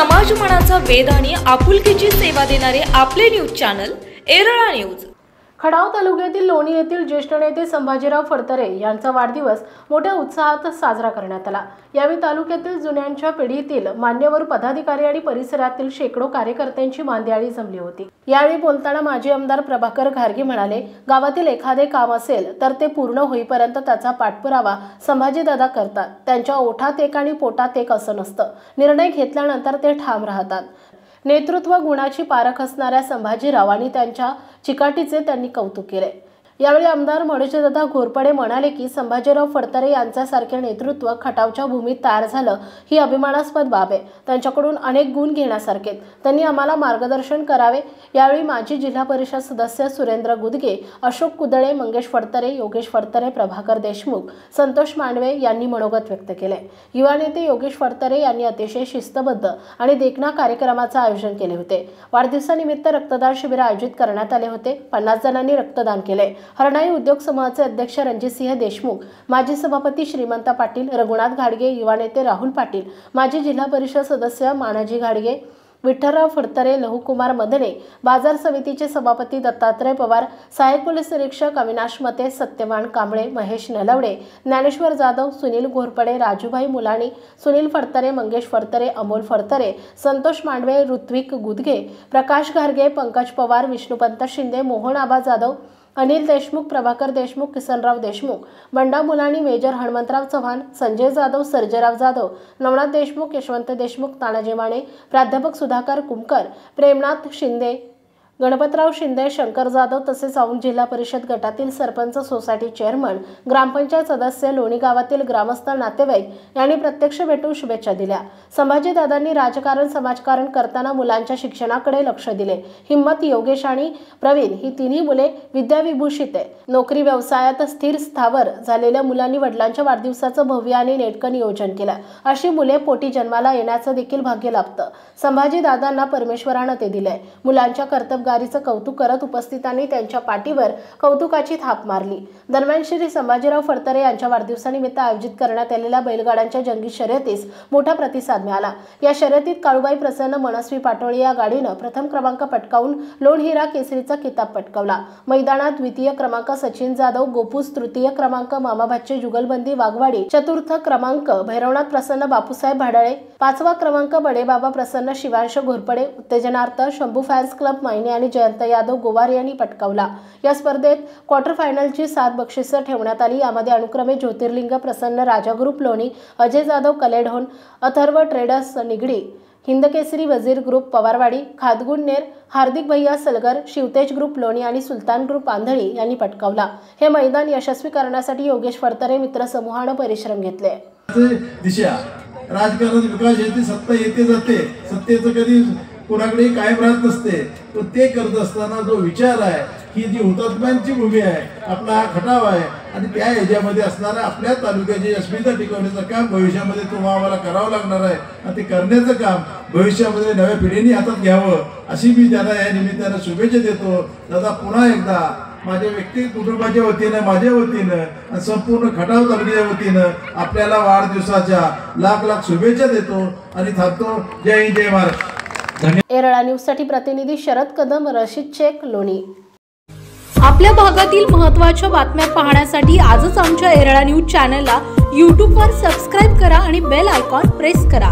समाज मनाचा वेध आणि आपुलकीची सेवा देणारे आपले न्यूज चॅनल एरळा न्यूज। खडाव तालुक्यातील लोणी येथील ज्येष्ठ नेते संभाजीराव फडतरे यांचा वाढदिवस मोठ्या उत्साहात साजरा करण्यात आला। यावेळी तालुक्यातील जुन्यांच्या पिढीतील मान्यवर पदाधिकारी आणि परिसरातील शेकडो कार्यकर्त्यांची मांदियाळी जमली होती। यावेळी बोलताना माजी आमदार प्रभाकर घारगे म्हणाले, गावातील एखादे काम असेल तर ते पूर्ण होईपर्यंत त्याचा पाठपुरावा संभाजीदादा करतात। त्यांच्या ओठात एक आणि पोटात एक असं नसतं। निर्णय घेतल्यानंतर ते ठाम राहतात। नेतृत्व गुणाची पारख असणाऱ्या संभाजीराव आणि त्यांच्या चिकाटीचे त्यांनी कौतुक केले। यावेळी आमदार मनोजदादा घोरपडे म्हणाले की संभाजीराव फडतरे यांच्यासारखे नेतृत्व खटावच्या भूमीत तयार झालं ही अभिमानास्पद बाब आहे। त्यांच्याकडून अनेक गुण घेण्यासारखे, त्यांनी आम्हाला मार्गदर्शन करावे। यावेळी माजी जिल्हा परिषद सदस्य सुरेंद्र गुदगे, अशोक कुदळे, मंगेश फडतरे, योगेश फडतरे, प्रभाकर देशमुख, संतोष मांडवे यांनी मनोगत व्यक्त केले। युवा नेते योगेश फडतरे यांनी अतिशय शिस्तबद्ध आणि देखणा कार्यक्रमाचे आयोजन केले होते। वाढदिवसानिमित्त रक्तदान शिबिर आयोजित करण्यात आले होते। 50 जणांनी रक्तदान केले। हरणाई उद्योग समूहाचे अध्यक्ष रणजितसिंह देशमुख, माजी सभापती श्रीमंत पाटील, रघुनाथ घाडगे, युवा नेते राहुल पाटील, माजी जिल्हा परिषद सदस्य मानाजी घाडगे, विठ्ठलराव फडतरे, लहुकुमार मदने, बाजार समितीचे सभापती दत्तात्रय पवार, सहाय्यक पोलीस निरीक्षक अविनाश मते, सत्यवान कांबळे, महेश नलवडे, ज्ञानेश्वर जाधव, सुनील घोरपडे, राजूभाई मुलाणी, सुनील फडतरे, मंगेश फडतरे, अमोल फडतरे, संतोष मांडवे, ऋत्विक गुदगे, प्रकाश घारगे, पंकज पवार, विष्णुपंत शिंदे, मोहन आबा जाधव, अनिल देशमुख, प्रभाकर देशमुख, किसनराव देशमुख, बंडा मुलाणी, मेजर हनुमंतराव चव्हाण, संजय जाधव, सर्जेराव जाधव, नवनाथ देशमुख, यशवंत देशमुख, तानाजी माने, प्राध्यापक सुधाकर कुमकर, प्रेमनाथ शिंदे, गणपतराव शिंदे, शंकर जाधव तसेच औंध जिल्हा परिषद गटातील सरपंच, सोसायटी चेअरमन, ग्रामपंचायत सदस्य, लोणी गावातील ग्रामस्थ, नातेवाईक यांनी प्रत्यक्ष भेटून शुभेच्छा दिल्या। संभाजीदादांनी राजकारण समाजकारण करताना मुलांच्या शिक्षणाकडे लक्ष दिले। हिम्मत, योगेश आणि प्रवीण ही तिन्ही मुले विद्याविभूषित आहे। नोकरी व्यवसायात स्थिर स्थावर झालेल्या मुलांनी वडिलांच्या वाढदिवसाचं भव्य आणि नेटकं नियोजन केलं। अशी मुले पोटी जन्माला येण्याचं देखील भाग्य लाभतं। संभाजीदादांना परमेश्वरानं ते दिलंय। मुलांच्या कर्तबगारीचं कौतुक करत उपस्थितांनी त्यांच्या पाठीवर कौतुकाची थाप मारली। दरम्यान श्री संभाजीराव फडतरे यांच्या वाढदिवसानिमित्त आयोजित करण्यात आलेल्या बैलगाड्यांच्या जंगी शर्यतीस मोठा प्रतिसाद मिळाला। या शर्यतीत काळूबाई प्रसन्न, मनस्वी पाटोळे या गाडीनं प्रथम क्रमांक पटकावून लोणहिरा केसरीचा किताब पटकावला। मैदानात द्वितीय क्रमांक सचिन जाधव, गोपूस तृतीय क्रमांक, मामाभाचे जुगलबंदी वाघवाडी चतुर्थ क्रमांक, भैरवनाथ प्रसन्न, बापूसाहेब भाडाळे पाचवा क्रमांक, बडेबाबा प्रसन्न, शिवांश घोरपडे उत्तेजनार्थ, शंभू फॅन्स क्लब मायने आणि जयंत यादव गोवार यांनी पटकावला। या स्पर्धेत क्वार्टर फायनलची 7 बक्षिसं ठेवण्यात आली। यामध्ये अनुक्रमे ज्योतिर्लिंग प्रसन्न, राजा ग्रुप लोणी, अजय जाधव कलेढोन, अथर्व ट्रेडर्स निगडी, हिंदकेसरी वजीर ग्रुप पवारवाडी, खादगुण नेर, हार्दिक भैया सलगर, शिवतेज ग्रुप लोणी आणि सुलतान ग्रुप आंधळी यांनी पटकावला। हे मैदान यशस्वी करण्यासाठी योगेश फडतरे मित्र समूहानं परिश्रम घेतले। दिशा राजकारणात विकास येते, सत्ता येते जाते, सत्तेचं कधी कोणाकडे कायम राहत नसते। तो ते करत असताना जो विचार आहे ही जी हुतात्म्यांची भूमी आहे, आपला हा खटाव आहे आणि त्या ह्याच्यामध्ये असणारा आपल्या तालुक्याची अस्मिता टिकवण्याचं काम भविष्यामध्ये तुम्हाला आम्हाला करावं लागणार आहे आणि ते करण्याचं काम भविष्यामध्ये नव्या पिढीने हातात घ्यावं अशी मी त्यांना या निमित्तानं शुभेच्छा देतो। दादा, पुन्हा एकदा माझ्या व्यक्ती कुटुंबाच्या वतीनं, माझ्या वतीनं आणि संपूर्ण खटाव तालुक्याच्या वतीनं आपल्याला वाढदिवसाच्या लाख लाख शुभेच्छा देतो आणि थांबतो। जय हिंद, जय महाराष्ट्र। एरळा न्यूजसाठी प्रतिनिधी शरद कदम, रशीद शेख, लोणी। आपल्या भागातील महत्त्वाच्या बातम्या पाहण्यासाठी आजच आमच्या एरळा न्यूज चॅनलला YouTube वर सबस्क्राइब करा आणि बेल आयकॉन प्रेस करा।